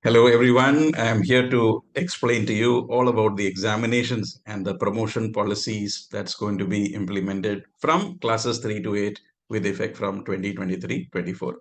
Hello, everyone. I'm here to explain to you all about the examinations and the promotion policies that's going to be implemented from classes 3 to 8 with effect from 2023-24.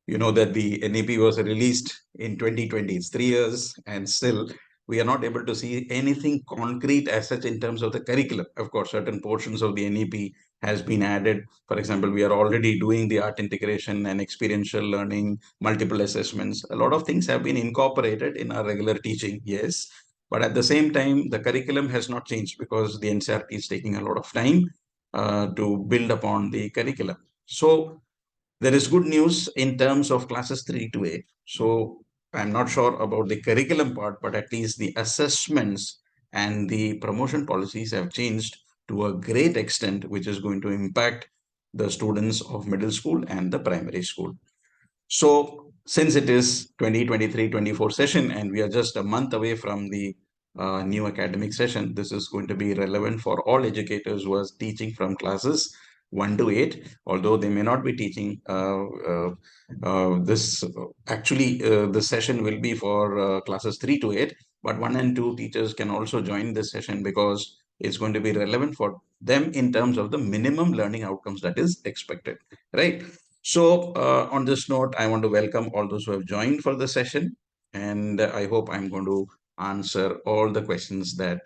You know that the NEP was released in 2020. It's 3 years, and still we are not able to see anything concrete as such in terms of the curriculum. Of course, certain portions of the NEP has been added. For example, we are already doing the art integration and experiential learning, multiple assessments. A lot of things have been incorporated in our regular teaching, yes. But at the same time, the curriculum has not changed because the NCERT is taking a lot of time to build upon the curriculum. So there is good news in terms of classes 3 to 8. So I'm not sure about the curriculum part, but at least the assessments and the promotion policies have changed to a great extent, which is going to impact the students of middle school and the primary school. So since it is 2023-24 session and we are just a month away from the new academic session, this is going to be relevant for all educators who are teaching from classes 1 to 8, although they may not be teaching this. Actually, this session will be for classes 3 to 8, but 1 and 2 teachers can also join this session because it's going to be relevant for them in terms of the minimum learning outcomes that is expected, right? So on this note, I want to welcome all those who have joined for the session, and I hope I'm going to answer all the questions that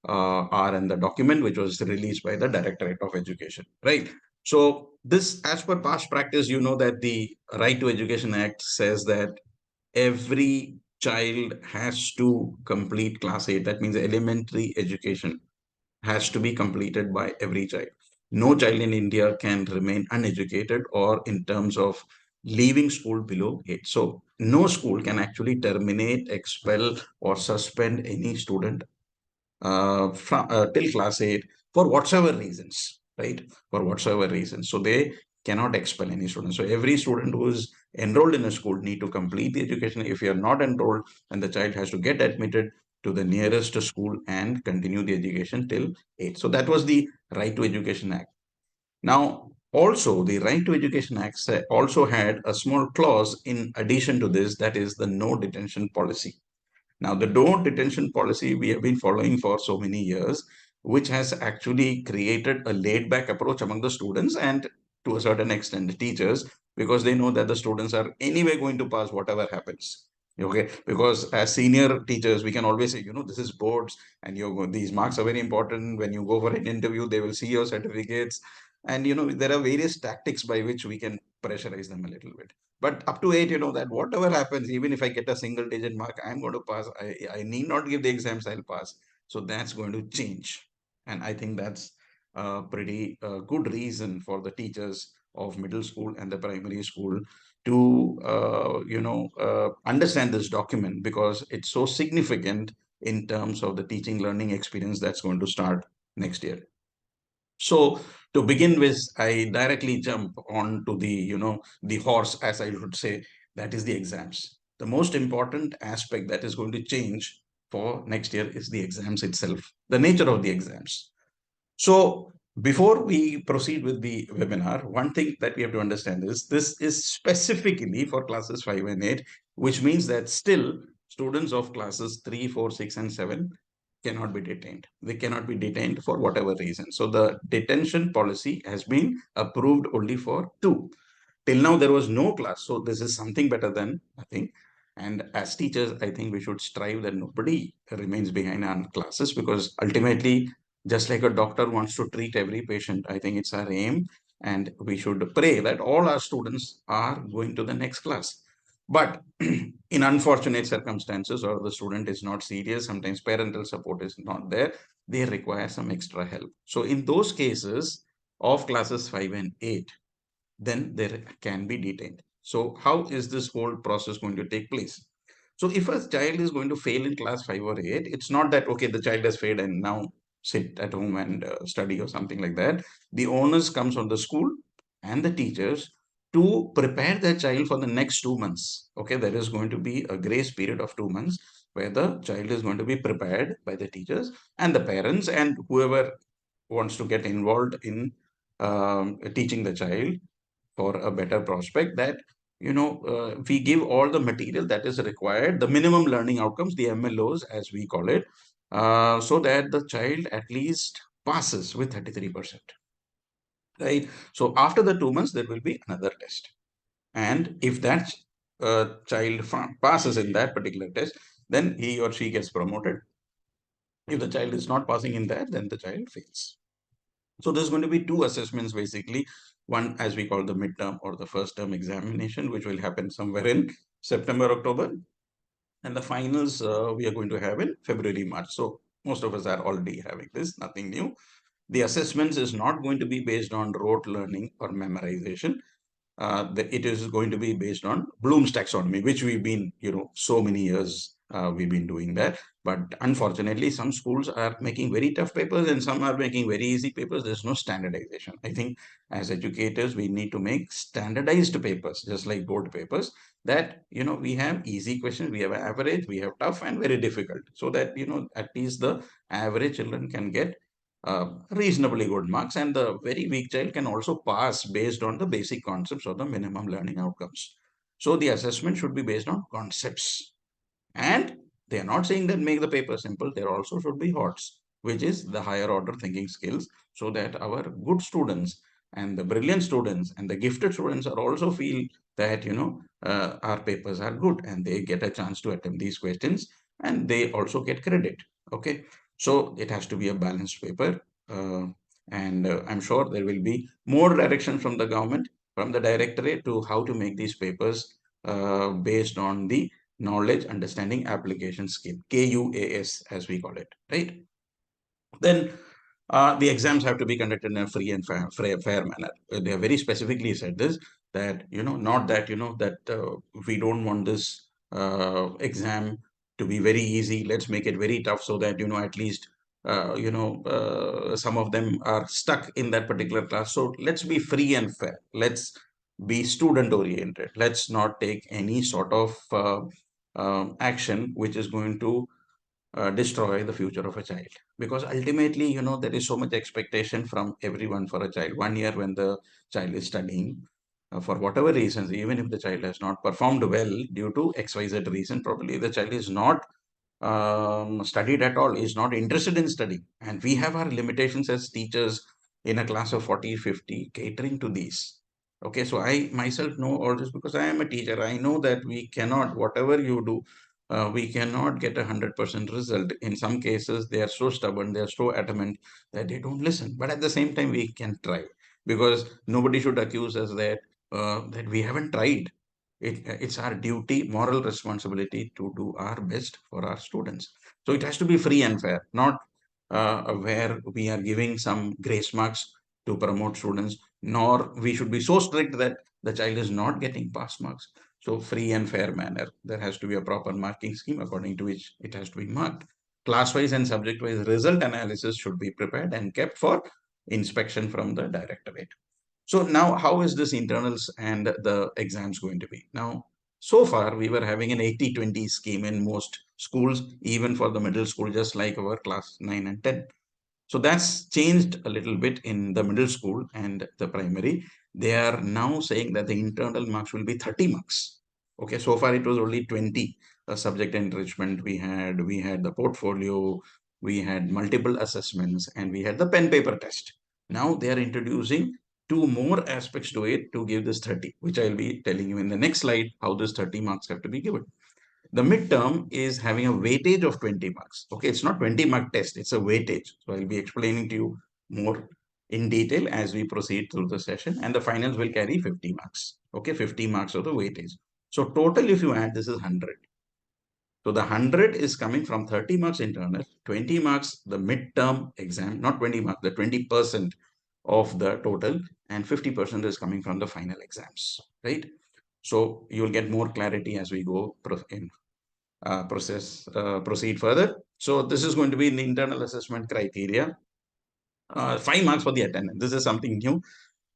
are in the document, which was released by the Directorate of Education, right? So this, as per past practice, you know that the Right to Education Act says that every child has to complete class 8. That means elementary education has to be completed by every child. No child in India can remain uneducated or in terms of leaving school below 8. So no school can actually terminate, expel, or suspend any student from till class 8 for whatsoever reasons, right? For whatsoever reasons. So they cannot expel any student. So every student who is enrolled in a school need to complete the education. If you are not enrolled, then the child has to get admitted to the nearest school and continue the education till 8. So that was the Right to Education Act. Now, also the Right to Education Act also had a small clause in addition to this, that is the no detention policy. Now, the no detention policy we have been following for so many years, which has actually created a laid back approach among the students and to a certain extent the teachers, because they know that the students are anyway going to pass whatever happens. Okay, because as senior teachers, we can always say, this is boards and these marks are very important. When you go for an interview, they will see your certificates. And, there are various tactics by which we can pressurize them a little bit. But up to 8, that whatever happens, even if I get a single digit mark, I'm going to pass. I need not give the exams, I'll pass. So that's going to change. And I think that's a pretty good reason for the teachers of middle school and the primary school to, understand this document because it's so significant in terms of the teaching learning experience that's going to start next year. So to begin with, I directly jump on to the horse, as I would say, that is the exams. The most important aspect that is going to change for next year is the exams itself, the nature of the exams. So before we proceed with the webinar, one thing that we have to understand is this is specifically for classes 5 and 8, which means that still students of classes 3, 4, 6, and 7 cannot be detained. They cannot be detained for whatever reason. So the detention policy has been approved only for 2. Till now, there was no class. So this is something better than nothing. And as teachers, I think we should strive that nobody remains behind on classes because ultimately, just like a doctor wants to treat every patient, I think it's our aim. And we should pray that all our students are going to the next class. But in unfortunate circumstances, or the student is not serious, sometimes parental support is not there, they require some extra help. So in those cases of classes 5 and 8, then there can be detained. So how is this whole process going to take place? So if a child is going to fail in class 5 or 8, it's not that, okay, the child has failed and now sit at home and study or something like that. The onus comes on the school and the teachers to prepare their child for the next 2 months. Okay, there is going to be a grace period of 2 months where the child is going to be prepared by the teachers and the parents and whoever wants to get involved in teaching the child for a better prospect, that we give all the material that is required, the minimum learning outcomes, the MLOs, as we call it, so that the child at least passes with 33%. Right. So after the 2 months, there will be another test. And if that child passes in that particular test, then he or she gets promoted. If the child is not passing in that, then the child fails. So there's going to be two assessments basically. One, as we call the midterm or the first term examination, which will happen somewhere in September, October. And the finals we are going to have in February, March. So most of us are already having this, nothing new. The assessments is not going to be based on rote learning or memorization. It is going to be based on Bloom's taxonomy, which we've been, so many years we've been doing that. But unfortunately, some schools are making very tough papers and some are making very easy papers. There's no standardization. I think as educators, we need to make standardized papers, just like board papers, that, we have easy questions, we have average, we have tough and very difficult, so that, at least the average children can get reasonably good marks, and the very weak child can also pass based on the basic concepts or the minimum learning outcomes. So the assessment should be based on concepts, and they are not saying that make the paper simple. There also should be HOTS, which is the higher order thinking skills, so that our good students and the brilliant students and the gifted students are also feel that, our papers are good and they get a chance to attempt these questions and they also get credit. Okay. So it has to be a balanced paper. And I'm sure there will be more direction from the government, from the directorate, to how to make these papers based on the knowledge understanding application scheme, KUAS as we call it, right? Then the exams have to be conducted in a free and fair manner. They have very specifically said this, that, not that, that we don't want this exam to be very easy. Let's make it very tough so that, at least, some of them are stuck in that particular class. So let's be free and fair. Let's be student oriented. Let's not take any sort of action which is going to destroy the future of a child, because ultimately, there is so much expectation from everyone for a child. 1 year when the child is studying, for whatever reasons, even if the child has not performed well due to XYZ reason, probably the child is not studied at all, is not interested in studying, and we have our limitations as teachers in a class of 40, 50 catering to these. Okay, so I myself know all this because I am a teacher. I know that we cannot, whatever you do, we cannot get 100% result. In some cases, they are so stubborn, they are so adamant that they don't listen. But at the same time, we can try, because nobody should accuse us that we haven't tried. It's our duty, moral responsibility to do our best for our students. So it has to be free and fair, not where we are giving some grace marks to promote students, nor we should be so strict that the child is not getting pass marks. So free and fair manner. There has to be a proper marking scheme according to which it has to be marked. Class-wise and subject-wise result analysis should be prepared and kept for inspection from the directorate. So now, how is this internals and the exams going to be? Now, so far, we were having an 80-20 scheme in most schools, even for the middle school, just like our class 9 and 10. So that's changed a little bit in the middle school and the primary. They are now saying that the internal marks will be 30 marks. Okay, so far it was only 20 subject enrichment. We had the portfolio, we had multiple assessments, and we had the pen paper test. Now they are introducing two more aspects to it to give this 30, which I'll be telling you in the next slide how this 30 marks have to be given. The midterm is having a weightage of 20 marks. Okay, it's not 20-mark test, it's a weightage. So I'll be explaining to you more in detail as we proceed through the session, and the finals will carry 50 marks. Okay, 50 marks of the weightage. So total, if you add, this is 100. So the 100 is coming from 30 marks internal, 20 marks the midterm exam, not 20 marks, the 20% of the total, and 50% is coming from the final exams, right? So you'll get more clarity as we go in proceed further. So this is going to be in the internal assessment criteria. 5 marks for the attendance. This is something new.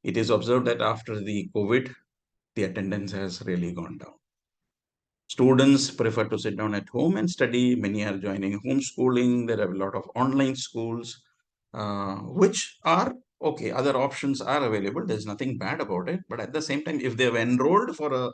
It is observed that after the COVID, the attendance has really gone down. Students prefer to sit down at home and study. Many are joining homeschooling. There are a lot of online schools, which are okay. Other options are available. There's nothing bad about it. But at the same time, if they've enrolled for a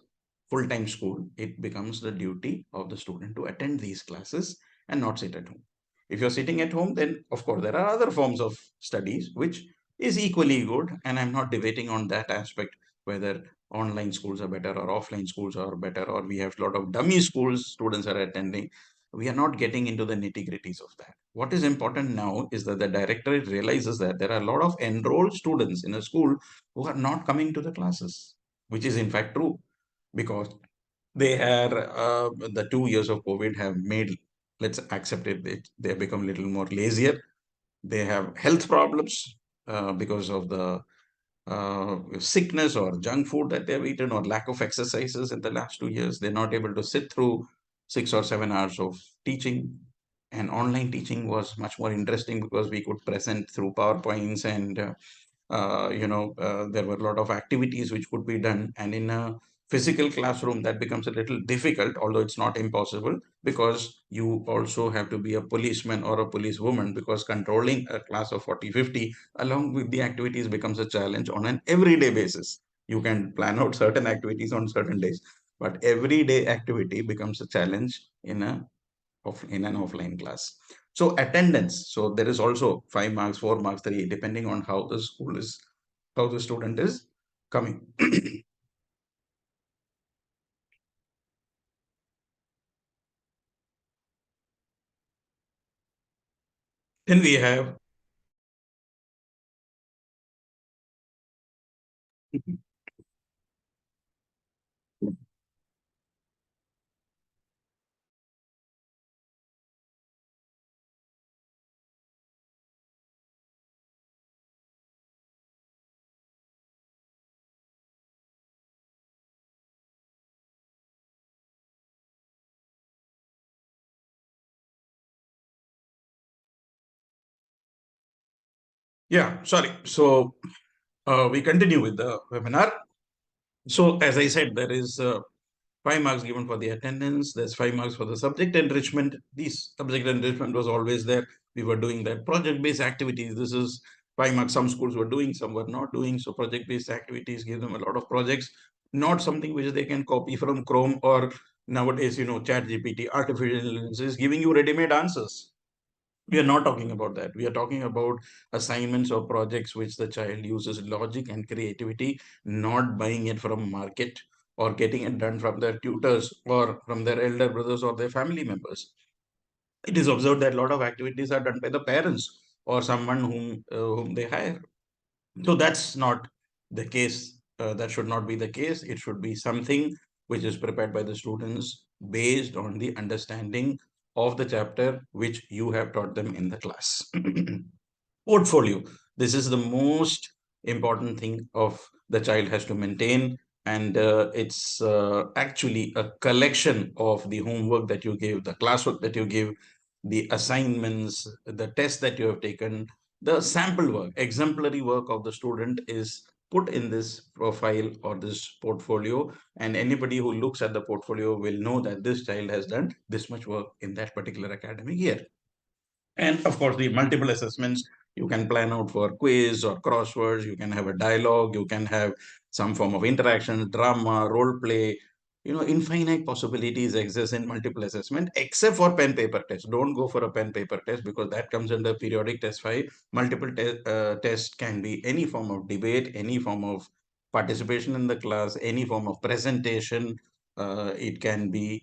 full-time school, it becomes the duty of the student to attend these classes and not sit at home. If you're sitting at home, then of course there are other forms of studies which is equally good, and I'm not debating on that aspect whether online schools are better or offline schools are better, or we have a lot of dummy schools students are attending. We are not getting into the nitty-gritties of that. What is important now is that the directorate realizes that there are a lot of enrolled students in a school who are not coming to the classes, which is in fact true, because they are the 2 years of COVID have made, let's accept it, they have become a little more lazier. They have health problems because of the sickness or junk food that they've eaten or lack of exercises in the last 2 years. They're not able to sit through 6 or 7 hours of teaching. And online teaching was much more interesting because we could present through PowerPoints, and there were a lot of activities which could be done. And in a physical classroom, that becomes a little difficult, although it's not impossible, because you also have to be a policeman or a policewoman, because controlling a class of 40, 50 along with the activities becomes a challenge on an everyday basis. You can plan out certain activities on certain days, but everyday activity becomes a challenge in an offline class. So attendance. So there is also 5 marks, 4 marks, 3, depending on how the school is, how the student is coming. Then we have, yeah, sorry. So we continue with the webinar. So as I said, there is 5 marks given for the attendance. There's 5 marks for the subject enrichment. This subject enrichment was always there. We were doing that project-based activities. This is 5 marks. Some schools were doing, some were not doing. So project-based activities give them a lot of projects, not something which they can copy from Chrome or nowadays, ChatGPT, artificial intelligence is giving you ready-made answers. We are not talking about that. We are talking about assignments or projects which the child uses logic and creativity, not buying it from market or getting it done from their tutors or from their elder brothers or their family members. It is observed that a lot of activities are done by the parents or someone whom they hire. So that's not the case. That should not be the case. It should be something which is prepared by the students based on the understanding of the chapter which you have taught them in the class. Portfolio. This is the most important thing of the child has to maintain, and it's actually a collection of the homework that you give, the classwork that you give, the assignments, the tests that you have taken, the sample work, exemplary work of the student is put in this profile or this portfolio, and anybody who looks at the portfolio will know that this child has done this much work in that particular academic year. And of course, the multiple assessments, you can plan out for quiz or crosswords, you can have a dialogue, you can have some form of interaction, drama, role play. Infinite possibilities exist in multiple assessment, except for pen paper test. Don't go for a pen paper test because that comes under periodic test 5. Multiple test can be any form of debate, any form of participation in the class, any form of presentation. It can be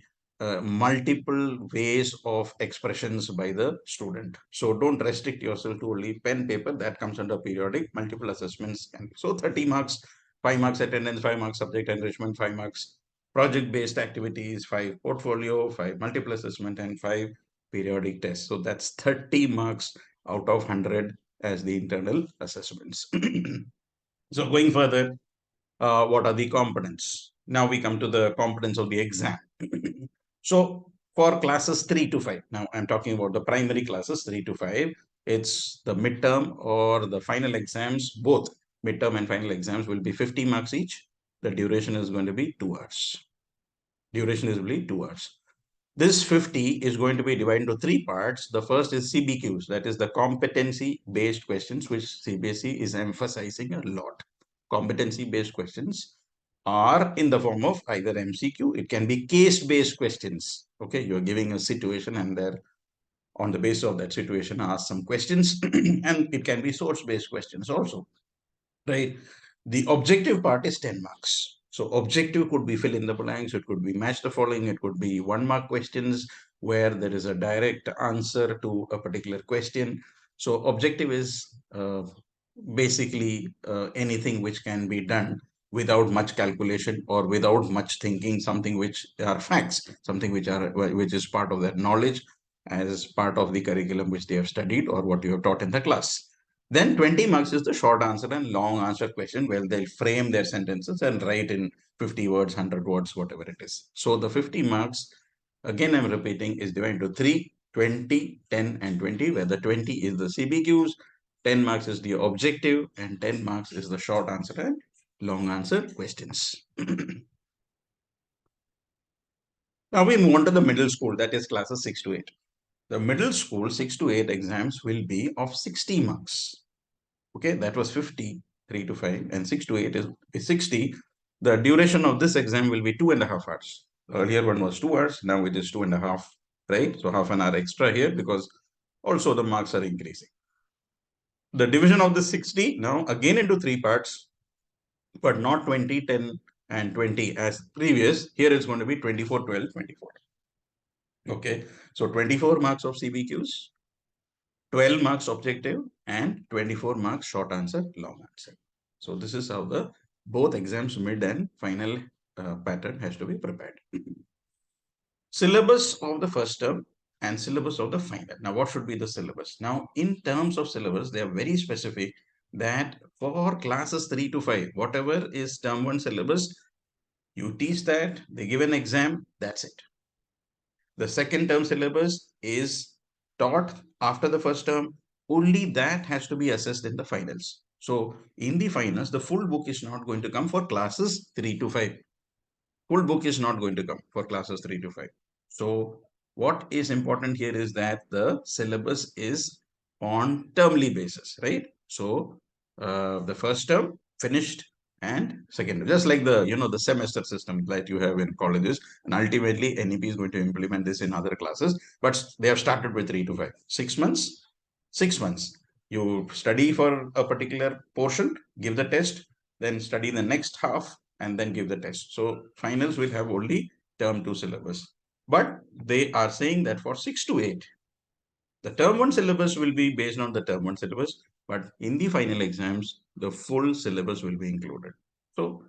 multiple ways of expressions by the student. So don't restrict yourself to only pen paper. That comes under periodic. Multiple assessments can be. So 30 marks, 5 marks attendance, 5 marks subject enrichment, 5 marks project based activities, 5 portfolio, 5 multiple assessment, and 5 periodic tests. So that's 30 marks out of 100 as the internal assessments. So going further, what are the components? Now we come to the components of the exam. So for classes 3 to 5, now I'm talking about the primary classes 3 to 5, it's the midterm or the final exams, both midterm and final exams will be 50 marks each. The duration is going to be 2 hours. Duration is really 2 hours. This 50 is going to be divided into 3 parts. The first is CBQs, that is the competency based questions, which CBSE is emphasizing a lot. Competency based questions. or in the form of either MCQ. It can be case-based questions. Okay, you're giving a situation and there on the basis of that situation ask some questions and it can be source-based questions also, right? The objective part is 10 marks. So objective could be fill in the blanks, it could be match the following, it could be 1 mark questions where there is a direct answer to a particular question. So objective is basically anything which can be done without much calculation or without much thinking, something which are facts, something which is part of their knowledge as part of the curriculum which they have studied or what you have taught in the class. Then 20 marks is the short answer and long answer question where they'll frame their sentences and write in 50 words, 100 words, whatever it is. So the 50 marks, again, I'm repeating, is divided into 3, 20, 10, and 20, where the 20 is the CBQs, 10 marks is the objective, and 10 marks is the short answer and long answer questions. Now we move on to the middle school, that is classes 6 to 8. The middle school 6 to 8 exams will be of 60 marks. Okay, that was 50, 3 to 5, and 6 to 8 is 60. The duration of this exam will be 2.5 hours. Earlier one was 2 hours, now it is 2.5, right? So half an hour extra here because also the marks are increasing. The division of the 60 now again into 3 parts, but not 20, 10, and 20 as previous. Here it's going to be 24, 12, 24. Okay, so 24 marks of CBQs, 12 marks objective, and 24 marks short answer, long answer. So this is how the both exams mid and final pattern has to be prepared. Syllabus of the first term and syllabus of the final. Now, what should be the syllabus? Now, in terms of syllabus, they are very specific that for classes 3 to 5, whatever is term 1 syllabus, you teach that, they give an exam, that's it. The second term syllabus is taught after the first term, only that has to be assessed in the finals. So in the finals, the full book is not going to come for classes 3 to 5. Full book is not going to come for classes 3 to 5. So what is important here is that the syllabus is on termly basis, right? So the first term finished and second, just like the, the semester system that you have in colleges, and ultimately NEP is going to implement this in other classes, but they have started with 3 to 5. 6 months, 6 months. You study for a particular portion, give the test, then study the next half, and then give the test. So finals will have only term 2 syllabus. But they are saying that for 6 to 8, the term 1 syllabus will be based on the term 1 syllabus, but in the final exams, the full syllabus will be included. So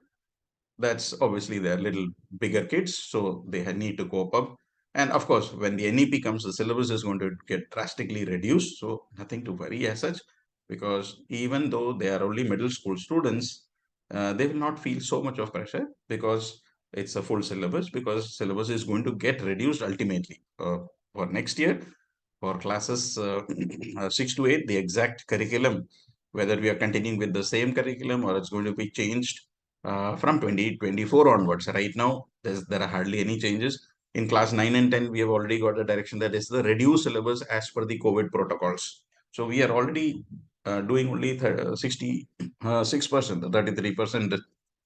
that's obviously they're little bigger kids, so they need to cope up. And of course, when the NEP comes, the syllabus is going to get drastically reduced. So nothing to worry as such, because even though they are only middle school students, they will not feel so much of pressure because it's a full syllabus, because syllabus is going to get reduced ultimately for next year. For classes 6 to 8, the exact curriculum, whether we are continuing with the same curriculum or it's going to be changed from 2024 onwards. Right now, there are hardly any changes. In class 9 and 10, we have already got the direction that is the reduced syllabus as per the COVID protocols. So we are already doing only 66%, 33%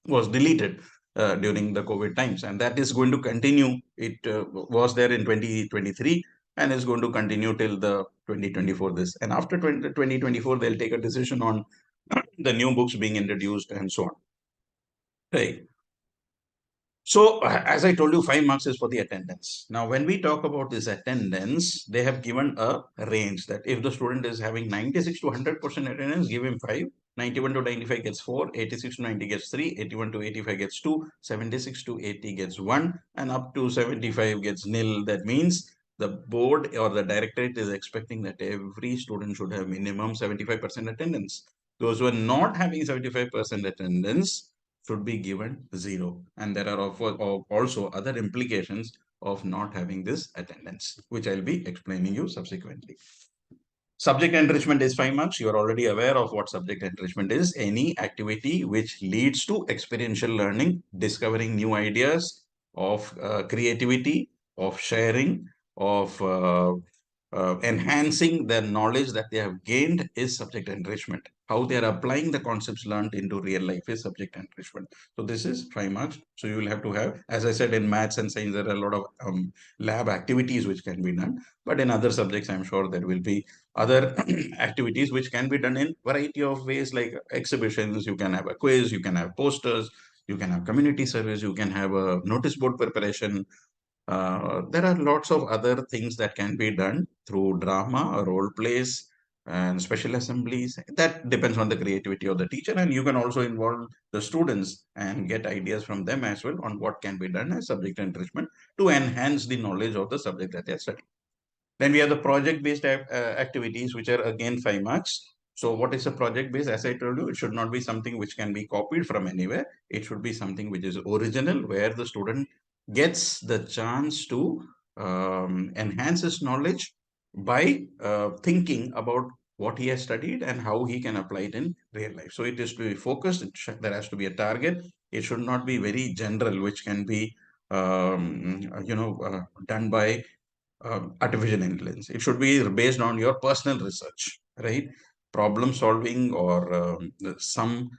was deleted during the COVID times, and that is going to continue. It was there in 2023 and is going to continue till the 2024 this. And after 2024, they'll take a decision on the new books being introduced and so on. Right. So as I told you, 5 marks is for the attendance. Now, when we talk about this attendance, they have given a range that if the student is having 96 to 100% attendance, give him 5. 91 to 95 gets 4, 86 to 90 gets 3, 81 to 85 gets 2, 76 to 80 gets 1, and up to 75 gets nil. That means the board or the directorate is expecting that every student should have minimum 75% attendance. Those who are not having 75% attendance should be given 0. And there are also other implications of not having this attendance, which I'll be explaining you subsequently. Subject enrichment is 5 marks. You are already aware of what subject enrichment is. Any activity which leads to experiential learning, discovering new ideas, of creativity, of sharing, of enhancing their knowledge that they have gained is subject enrichment. How they are applying the concepts learned into real life is subject enrichment. So this is 5 marks. So you will have to have, as I said, in maths and science, there are a lot of lab activities which can be done. But in other subjects, I'm sure there will be other activities which can be done in variety of ways, like exhibitions. You can have a quiz, you can have posters, you can have community service, you can have a notice board preparation. There are lots of other things that can be done through drama, role plays, and special assemblies. That depends on the creativity of the teacher, and you can also involve the students and get ideas from them as well on what can be done as subject enrichment to enhance the knowledge of the subject that they are studying. Then we have the project-based activities, which are again 5 marks. So what is a project-based? As I told you, it should not be something which can be copied from anywhere. It should be something which is original, where the student gets the chance to enhance his knowledge by thinking about what he has studied and how he can apply it in real life. So it is to be focused. There has to be a target. It should not be very general, which can be done by artificial intelligence. It should be based on your personal research, right? Problem solving or some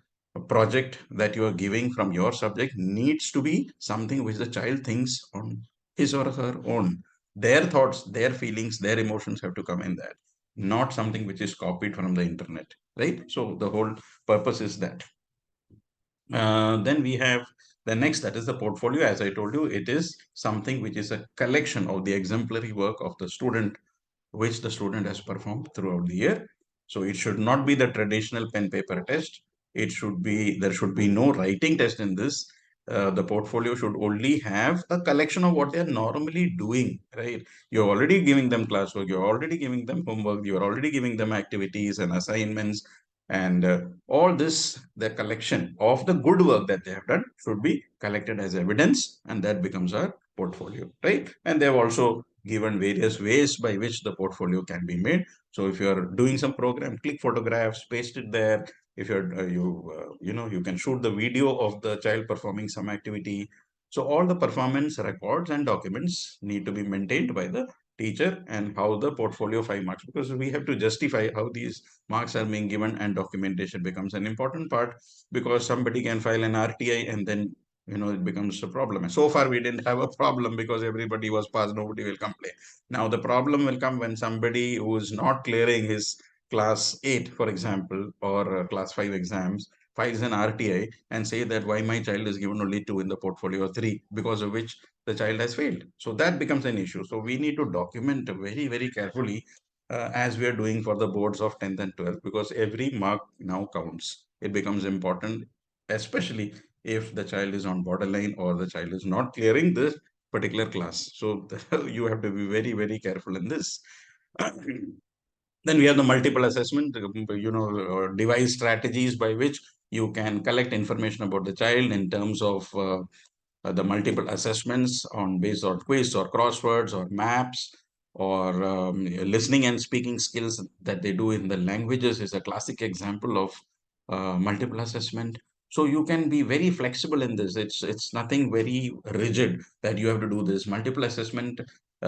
project that you are giving from your subject needs to be something which the child thinks on his or her own. Their thoughts, their feelings, their emotions have to come in that, not something which is copied from the internet, right? So the whole purpose is that. Then we have the next, that is the portfolio. As I told you, it is something which is a collection of the exemplary work of the student, which the student has performed throughout the year. So it should not be the traditional pen paper test. It should be, there should be no writing test in this. The portfolio should only have a collection of what they are normally doing, right? You're already giving them classwork, you're already giving them homework, you're already giving them activities and assignments, and all this, the collection of the good work that they have done should be collected as evidence, and that becomes our portfolio, right? And they have also given various ways by which the portfolio can be made. So if you're doing some program, click photographs, paste it there. If you're you can shoot the video of the child performing some activity. So all the performance records and documents need to be maintained by the teacher, and how the portfolio 5 marks, because we have to justify how these marks are being given, and documentation becomes an important part, because somebody can file an RTI and then it becomes a problem. And so far we didn't have a problem because everybody was passed, nobody will complain. Now the problem will come when somebody who is not clearing his class 8, for example, or class 5 exams, files an RTI and say that why my child is given only 2 in the portfolio or 3, because of which the child has failed. So that becomes an issue. So we need to document very, very carefully, as we are doing for the boards of 10th and 12th, because every mark now counts. It becomes important, especially if the child is on borderline or the child is not clearing this particular class. So you have to be very, very careful in this. Then we have the multiple assessment, device strategies by which you can collect information about the child in terms of the multiple assessments on based on quiz or crosswords or maps, or listening and speaking skills that they do in the languages is a classic example of multiple assessment. So you can be very flexible in this. It's nothing very rigid that you have to do this multiple assessment.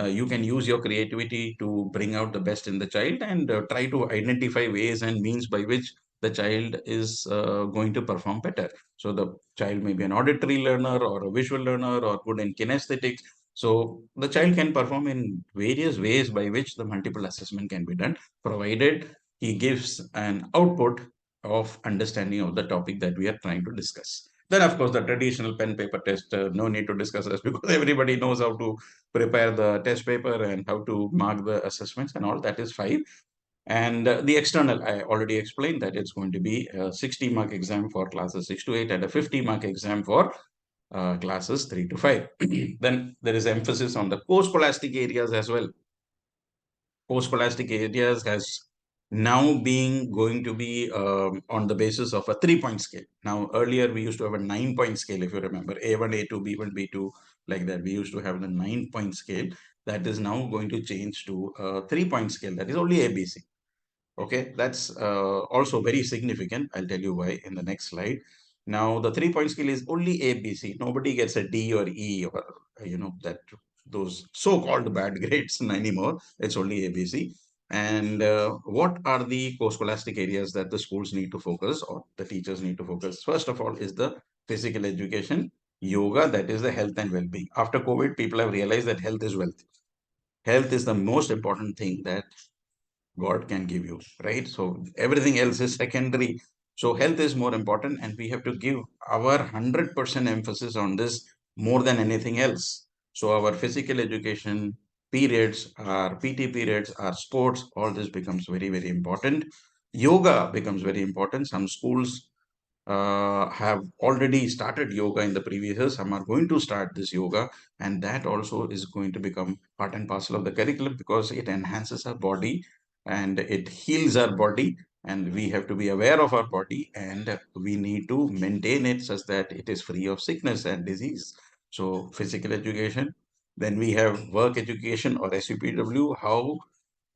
You can use your creativity to bring out the best in the child, and try to identify ways and means by which the child is going to perform better. So the child may be an auditory learner or a visual learner or good in kinesthetics. So the child can perform in various ways by which the multiple assessment can be done, provided he gives an output of understanding of the topic that we are trying to discuss. Then, of course, the traditional pen paper test, no need to discuss this because everybody knows how to prepare the test paper and how to mark the assessments and all. That is 5. And the external, I already explained that it's going to be a 60-mark exam for classes 6 to 8 and a 50-mark exam for classes 3 to 5. Then there is emphasis on the co-scholastic areas as well. Co-scholastic areas has now being going to be on the basis of a 3-point scale. Now, earlier we used to have a 9-point scale, if you remember, A1, A2, B1, B2, like that. We used to have the 9-point scale. That is now going to change to a 3-point scale. That is only ABC. Okay, that's also very significant. I'll tell you why in the next slide. Now, the 3-point scale is only ABC. Nobody gets a D or E or, that those so-called bad grades anymore. It's only ABC. And what are the co-scholastic areas that the schools need to focus or the teachers need to focus? First of all is the physical education, yoga, that is the health and well-being. After COVID, people have realized that health is wealth. Health is the most important thing that God can give you, right? So everything else is secondary. So health is more important, and we have to give our 100% emphasis on this more than anything else. So our physical education periods, our PT periods, our sports, all this becomes very, very important. Yoga becomes very important. Some schools have already started yoga in the previous years. Some are going to start this yoga, and that also is going to become part and parcel of the curriculum because it enhances our body and it heals our body. And we have to be aware of our body and we need to maintain it such that it is free of sickness and disease. So, physical education. Then we have work education or SUPW. How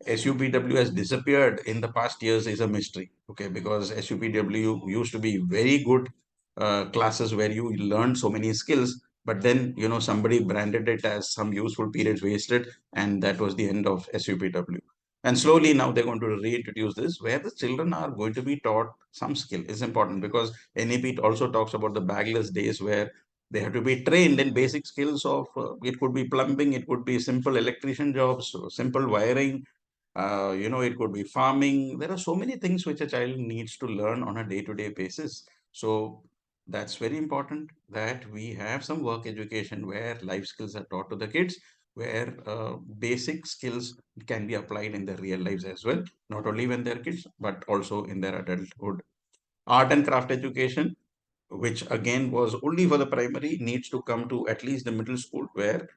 SUPW has disappeared in the past years is a mystery. Okay, because SUPW used to be very good classes where you learned so many skills, but then somebody branded it as some useful periods wasted, and that was the end of SUPW. And slowly now they're going to reintroduce this where the children are going to be taught some skill. Is important because NEP also talks about the bagless days where they have to be trained in basic skills of it could be plumbing, it could be simple electrician jobs, simple wiring, it could be farming. There are so many things which a child needs to learn on a day-to-day basis. So that's very important that we have some work education where life skills are taught to the kids, where basic skills can be applied in their real lives as well, not only when they're kids, but also in their adulthood. Art and craft education, which again was only for the primary, needs to come to at least the middle school where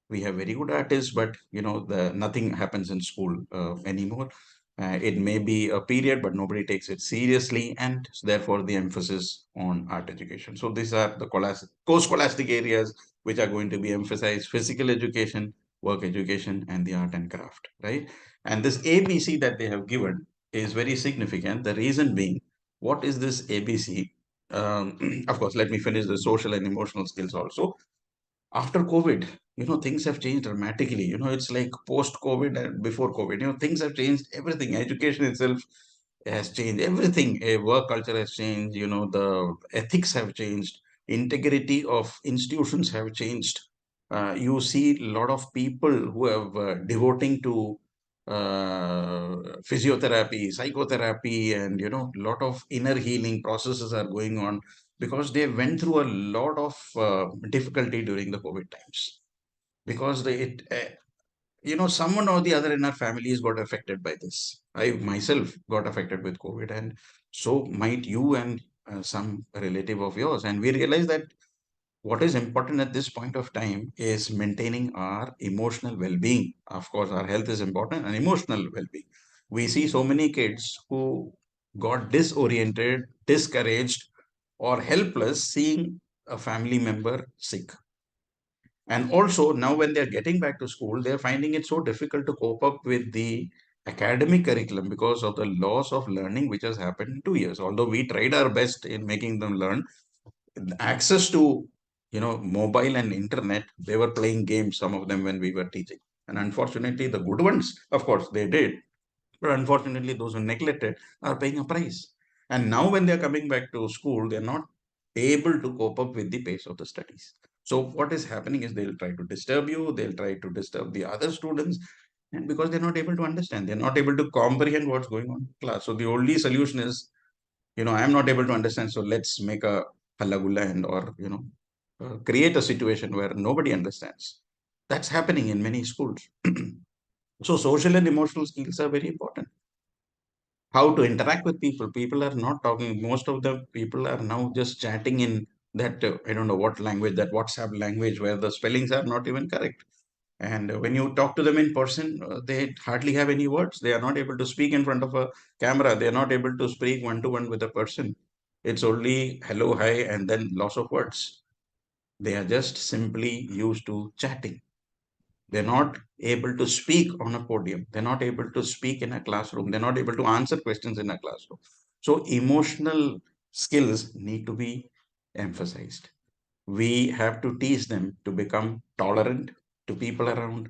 we have very good artists, but the nothing happens in school anymore. It may be a period, but nobody takes it seriously, and therefore the emphasis on art education. So these are the co-scholastic areas which are going to be emphasized: physical education, work education, and the art and craft, right? And this ABC that they have given is very significant. The reason being, what is this ABC? Of course, let me finish the social and emotional skills also. After COVID, things have changed dramatically. It's like post COVID and before COVID. Things have changed. Everything, education itself has changed. Everything, a work culture has changed. The ethics have changed. Integrity of institutions have changed. You see a lot of people who have devoting to physiotherapy, psychotherapy, and lot of inner healing processes are going on because they went through a lot of difficulty during the COVID times. Because someone or the other in our families got affected by this. I myself got affected with COVID, and so might you and some relative of yours. And we realized that what is important at this point of time is maintaining our emotional well-being. Of course, our health is important and emotional well-being. We see so many kids who got disoriented, discouraged, or helpless seeing a family member sick. And also now when they're getting back to school, they're finding it so difficult to cope up with the academic curriculum because of the loss of learning which has happened in 2 years. Although we tried our best in making them learn, access to mobile and internet, they were playing games, some of them, when we were teaching. And unfortunately, the good ones, of course, they did, but unfortunately those who neglected are paying a price. And now when they're coming back to school, they're not able to cope up with the pace of the studies. So what is happening is they'll try to disturb you, they'll try to disturb the other students, and because they're not able to understand, they're not able to comprehend what's going on in class. So the only solution is, I'm not able to understand, so let's make a halagulla and or create a situation where nobody understands. That's happening in many schools. So social and emotional skills are very important. How to interact with people. People are not talking. Most of the people are now just chatting in that I don't know what language, that WhatsApp language where the spellings are not even correct. And when you talk to them in person, they hardly have any words. They are not able to speak in front of a camera. They are not able to speak one to one with a person. It's only hello, hi, and then loss of words. They are just simply used to chatting. They're not able to speak on a podium. They're not able to speak in a classroom. They're not able to answer questions in a classroom. So emotional skills need to be emphasized. We have to teach them to become tolerant. to people around,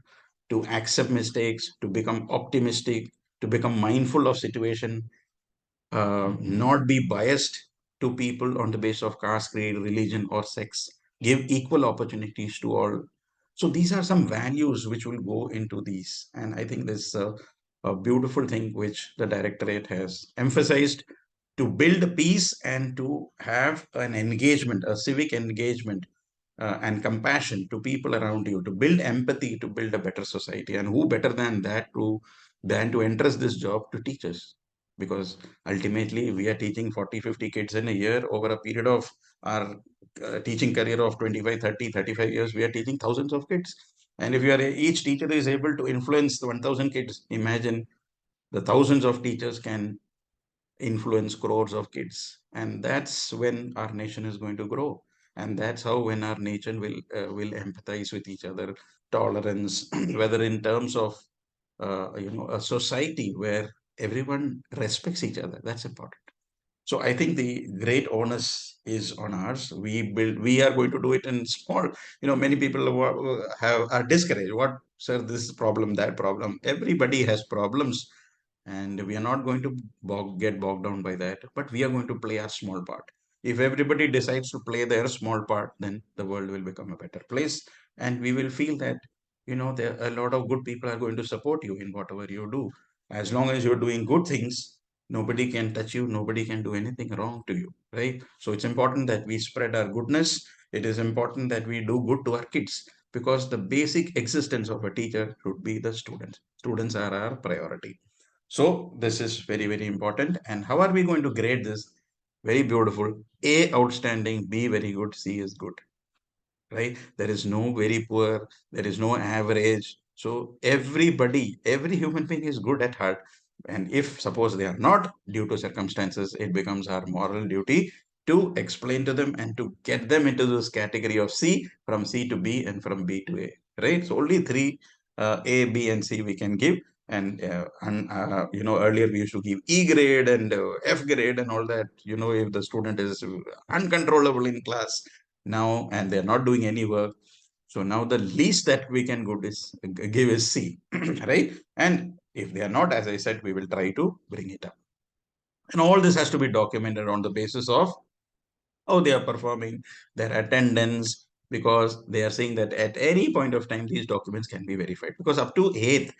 to accept mistakes, to become optimistic, to become mindful of situation, not be biased to people on the basis of caste, creed, religion, or sex, give equal opportunities to all. So these are some values which will go into these. And I think this is a beautiful thing which the directorate has emphasized to build peace and to have an engagement, a civic engagement and compassion to people around you, to build empathy, to build a better society. And who better than that than to entrust this job to teachers? Because ultimately we are teaching 40, 50 kids in a year over a period of our teaching career of 25, 30, 35 years. We are teaching thousands of kids. And if each teacher is able to influence 1,000 kids, imagine the thousands of teachers can influence crores of kids, and that's when our nation is going to grow. And that's how when our nation will empathize with each other, tolerance, whether in terms of a society where everyone respects each other. That's important. So I think the great onus is on ours. We are going to do it in small. Many people are discouraged. What, sir, this problem, that problem. Everybody has problems, and we are not going to get bogged down by that, but we are going to play our small part. If everybody decides to play their small part, then the world will become a better place, and we will feel that there a lot of good people are going to support you in whatever you do. As long as you're doing good things, nobody can touch you, nobody can do anything wrong to you, right? So it's important that we spread our goodness. It is important that we do good to our kids, because the basic existence of a teacher should be the students are our priority. So this is very, very important. And how are we going to grade this? Very beautiful. A, outstanding. B, very good. C is good. Right? There is no very poor. There is no average. So everybody, every human being is good at heart. And if suppose they are not, due to circumstances, it becomes our moral duty to explain to them and to get them into this category of C, from C to B, and from B to A. Right? So only three, A, B, and C we can give. And earlier we used to give E grade and F grade and all that. If the student is uncontrollable in class now and they're not doing any work, so now the least that we can give is C, right? And if they are not, as I said, we will try to bring it up. And all this has to be documented on the basis of how they are performing, their attendance, because they are saying that at any point of time, these documents can be verified. Because up to 8th,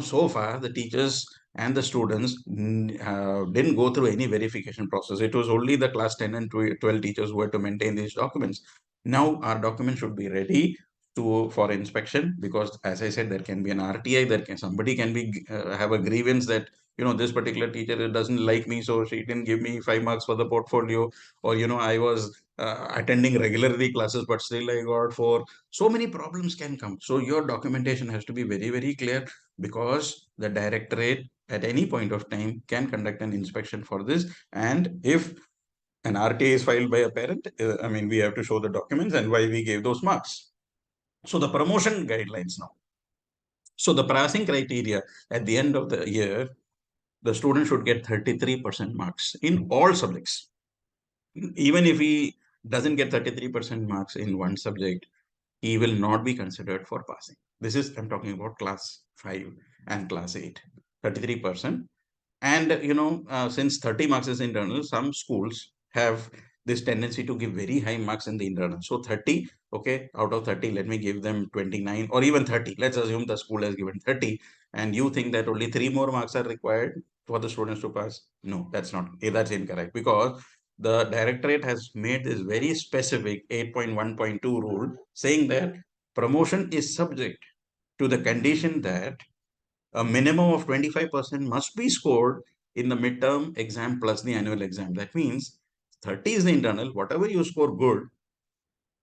so far, the teachers and the students didn't go through any verification process. It was only the class 10 and 12 teachers who had to maintain these documents. Now, our documents should be ready for inspection, because as I said, there can be an RTI, somebody can be have a grievance that this particular teacher doesn't like me, so she didn't give me 5 marks for the portfolio, or I was attending regularly classes but still I got 4. So many problems can come. So your documentation has to be very, very clear, because the directorate at any point of time can conduct an inspection for this. And if an RTA is filed by a parent, we have to show the documents and why we gave those marks. So the promotion guidelines now. So the passing criteria at the end of the year, the student should get 33% marks in all subjects. Even if he doesn't get 33% marks in one subject, he will not be considered for passing. This is, I'm talking about class 5 and class 8, 33%. And, since 30 marks is internal, some schools have this tendency to give very high marks in the internal. So 30, okay, out of 30, let me give them 29 or even 30. Let's assume the school has given 30 and you think that only 3 more marks are required for the students to pass. No, that's incorrect, because the directorate has made this very specific 8.1.2 rule saying that promotion is subject to the condition that a minimum of 25% must be scored in the midterm exam plus the annual exam. That means 30 is the internal, whatever you score good,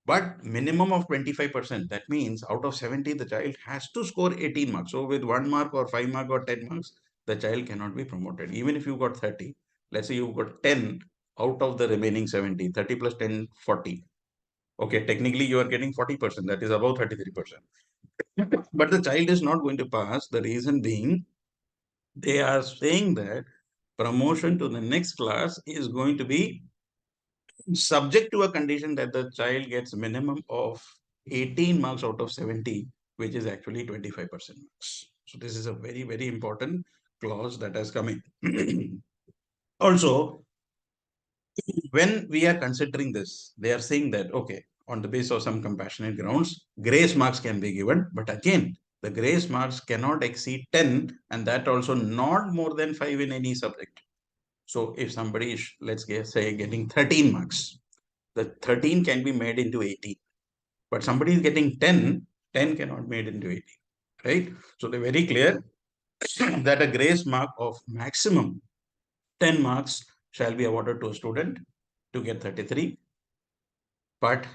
but minimum of 25%. That means out of 70, the child has to score 18 marks. So with 1 mark or 5 mark or 10 marks, the child cannot be promoted. Even if you got 30, let's say you got 10 out of the remaining 70, 30 plus 10, 40. Okay, technically you are getting 40%, that is about 33%. But the child is not going to pass. The reason being, they are saying that promotion to the next class is going to be subject to a condition that the child gets minimum of 18 marks out of 70 which is actually 25% marks. So this is a very, very important clause that has come in. Also, when we are considering this, they are saying that, okay, on the basis of some compassionate grounds, grace marks can be given. But again, the grace marks cannot exceed 10, and that also not more than 5 in any subject. So if somebody is, let's say, getting 13 marks, the 13 can be made into 18. But somebody is getting 10, 10 cannot be made into 18, right? So they're very clear that a grace mark of maximum 10 marks shall be awarded to a student to get 33. But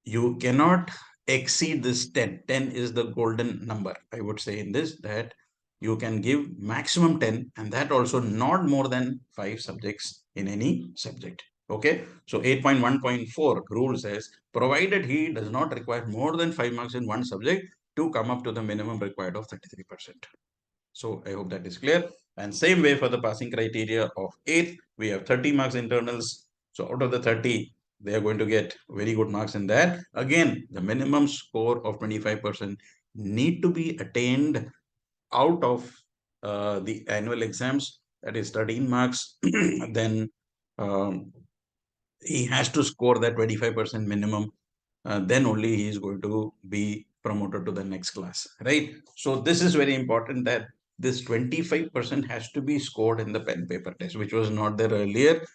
you cannot exceed this 10. 10 is the golden number, I would say, in this, that you can give maximum 10, and that also not more than 5 subjects in any subject. Okay, so 8.1.4 rule says, provided he does not require more than 5 marks in one subject to come up to the minimum required of 33%. So I hope that is clear. And same way for the passing criteria of 8th, we have 30 marks internals. So out of the 30, they are going to get very good marks in that. Again, the minimum score of 25% need to be attained out of the annual exams, that is 13 marks. Then he has to score that 25% minimum. Then only he is going to be promoted to the next class, right? So this is very important, that this 25% has to be scored in the pen paper test, which was not there earlier.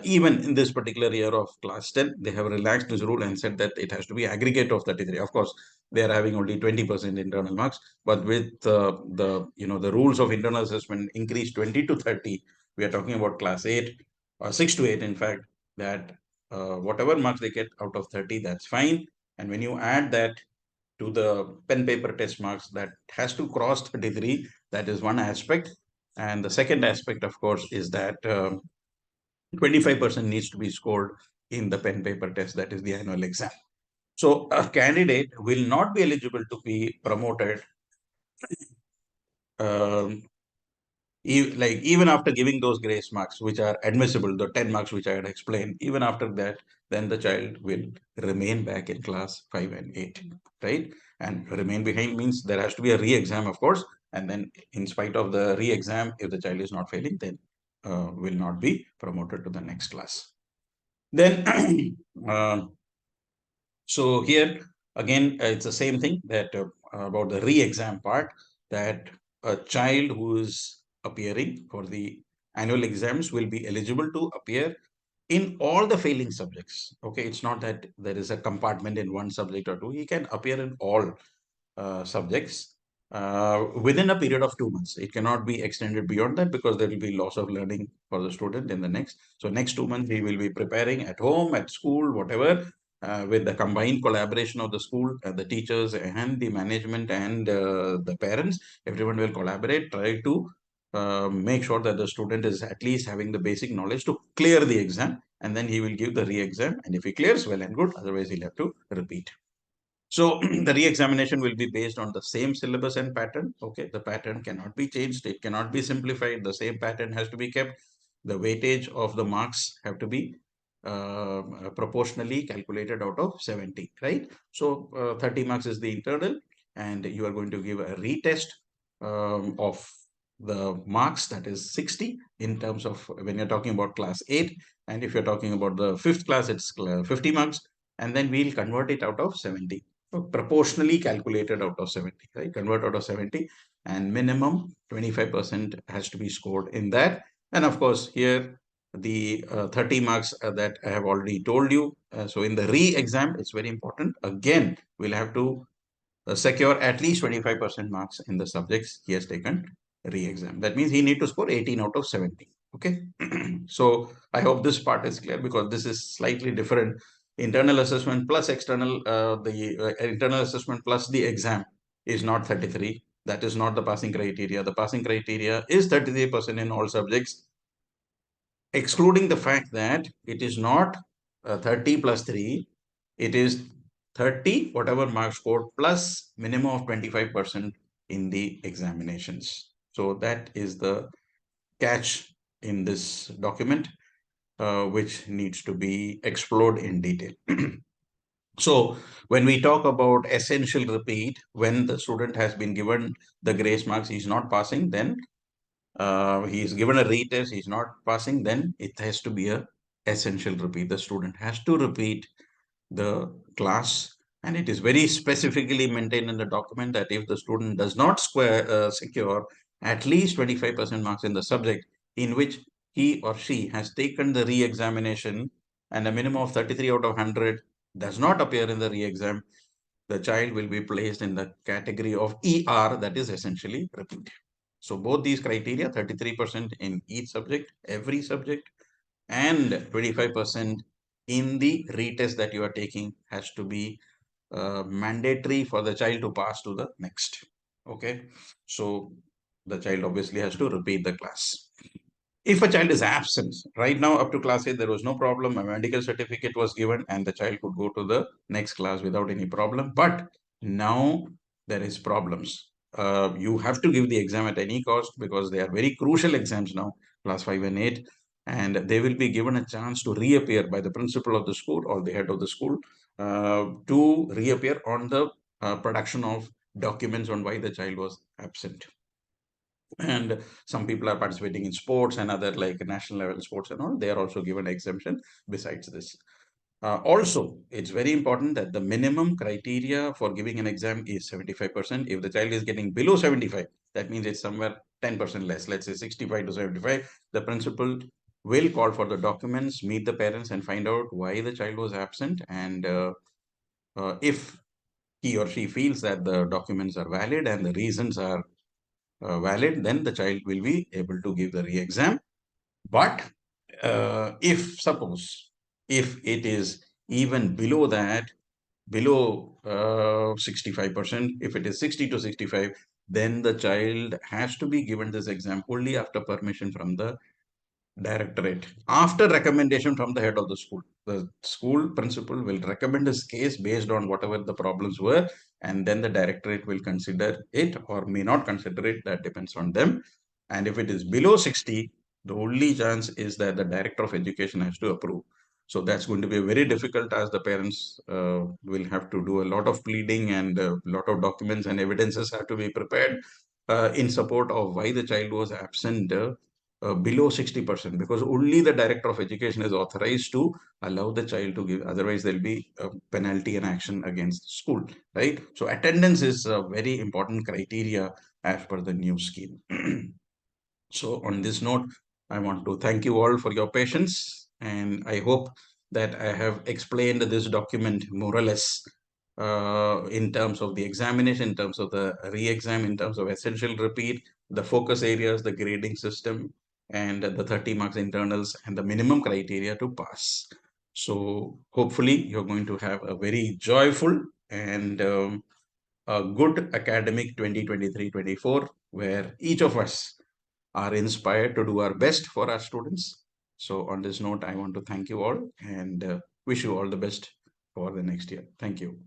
Even in this particular year of class 10, they have relaxed this rule and said that it has to be aggregate of 33. Of course, they are having only 20% internal marks, but with the rules of internal assessment increased 20 to 30, we are talking about class 8 or 6 to 8, in fact, that whatever marks they get out of 30, that's fine. And when you add that to the pen paper test marks, that has to cross 33. That is one aspect. And the second aspect, of course, is that 25% needs to be scored in the pen paper test, that is the annual exam. So a candidate will not be eligible to be promoted um, even after giving those grace marks, which are admissible, the 10 marks which I had explained. Even after that, then the child will remain back in class 5 and 8, right? And remain behind means there has to be a re-exam, of course. And then in spite of the re-exam, if the child is not failing, then will not be promoted to the next class. Then, so here again, it's the same thing, that about the re-exam part, that a child who is appearing for the annual exams will be eligible to appear in all the failing subjects. Okay, it's not that there is a compartment in one subject or two. He can appear in all subjects within a period of 2 months. It cannot be extended beyond that, because there will be loss of learning for the student in the next. So next 2 months, he will be preparing at home, at school, whatever, with the combined collaboration of the school, the teachers and the management and the parents. Everyone will collaborate, try to make sure that the student is at least having the basic knowledge to clear the exam, and then he will give the re-exam. And if he clears, well and good, otherwise he'll have to repeat. So the re-examination will be based on the same syllabus and pattern. Okay, the pattern cannot be changed. It cannot be simplified. The same pattern has to be kept. The weightage of the marks have to be proportionally calculated out of 70, right? So 30 marks is the internal, and you are going to give a retest of the marks, that is 60, in terms of when you're talking about class 8. And if you're talking about the 5th class, it's 50 marks, and then we'll convert it out of 70. Proportionally calculated out of 70, right? Convert out of 70, and minimum 25% has to be scored in that. And of course, here the 30 marks that I have already told you. So in the re-exam, it's very important. Again, we'll have to secure at least 25% marks in the subjects he has taken re-exam. That means he need to score 18 out of 70. Okay. So I hope this part is clear, because this is slightly different. Internal assessment plus external, the internal assessment plus the exam is not 33. That is not the passing criteria. The passing criteria is 33% in all subjects, excluding the fact that it is not 30 plus 3. It is 30, whatever marks scored, plus minimum of 25% in the examinations. So that is the catch in this document, which needs to be explored in detail. So when we talk about essential repeat, when the student has been given the grace marks, he's not passing, then he is given a retest, he's not passing, then it has to be a essential repeat. The student has to repeat the class, and it is very specifically maintained in the document that if the student does not secure at least 25% marks in the subject in which he or she has taken the re-examination, and a minimum of 33 out of 100 does not appear in the re-exam, the child will be placed in the category of ER, that is essentially repeat. So both these criteria, 33% in each subject, every subject, and 25% in the retest that you are taking, has to be mandatory for the child to pass to the next. Okay, so the child obviously has to repeat the class. If a child is absent, right now up to class 8, there was no problem. A medical certificate was given and the child could go to the next class without any problem. But now there is problems. You have to give the exam at any cost because they are very crucial exams now, class 5 and 8. And they will be given a chance to reappear by the principal of the school or the head of the school to reappear on the production of documents on why the child was absent. And some people are participating in sports and other like national level sports and all, they are also given exemption besides this. Also, it's very important that the minimum criteria for giving an exam is 75%. If the child is getting below 75, that means it's somewhere 10% less, let's say 65 to 75, the principal will call for the documents, meet the parents and find out why the child was absent. And if he or she feels that the documents are valid and the reasons are valid, then the child will be able to give the re-exam. But if suppose, if it is even below that, below 65%, if it is 60 to 65, then the child has to be given this exam only after permission from the directorate, after recommendation from the head of the school. The school principal will recommend his case based on whatever the problems were, and then the directorate will consider it or may not consider it. That depends on them. And if it is below 60, the only chance is that the director of education has to approve. So that's going to be very difficult, as the parents will have to do a lot of pleading and a lot of documents and evidences have to be prepared in support of why the child was absent below 60%, because only the director of education is authorized to allow the child to give, otherwise there'll be a penalty and action against the school, right? So attendance is a very important criteria as per the new scheme. So on this note, I want to thank you all for your patience, and I hope that I have explained this document more or less in terms of the examination, in terms of the re-exam, in terms of essential repeat, the focus areas, the grading system, and the 30 marks internals, and the minimum criteria to pass. So hopefully you're going to have a very joyful and a good academic 2023-24, where each of us are inspired to do our best for our students. So on this note, I want to thank you all and wish you all the best for the next year. Thank you.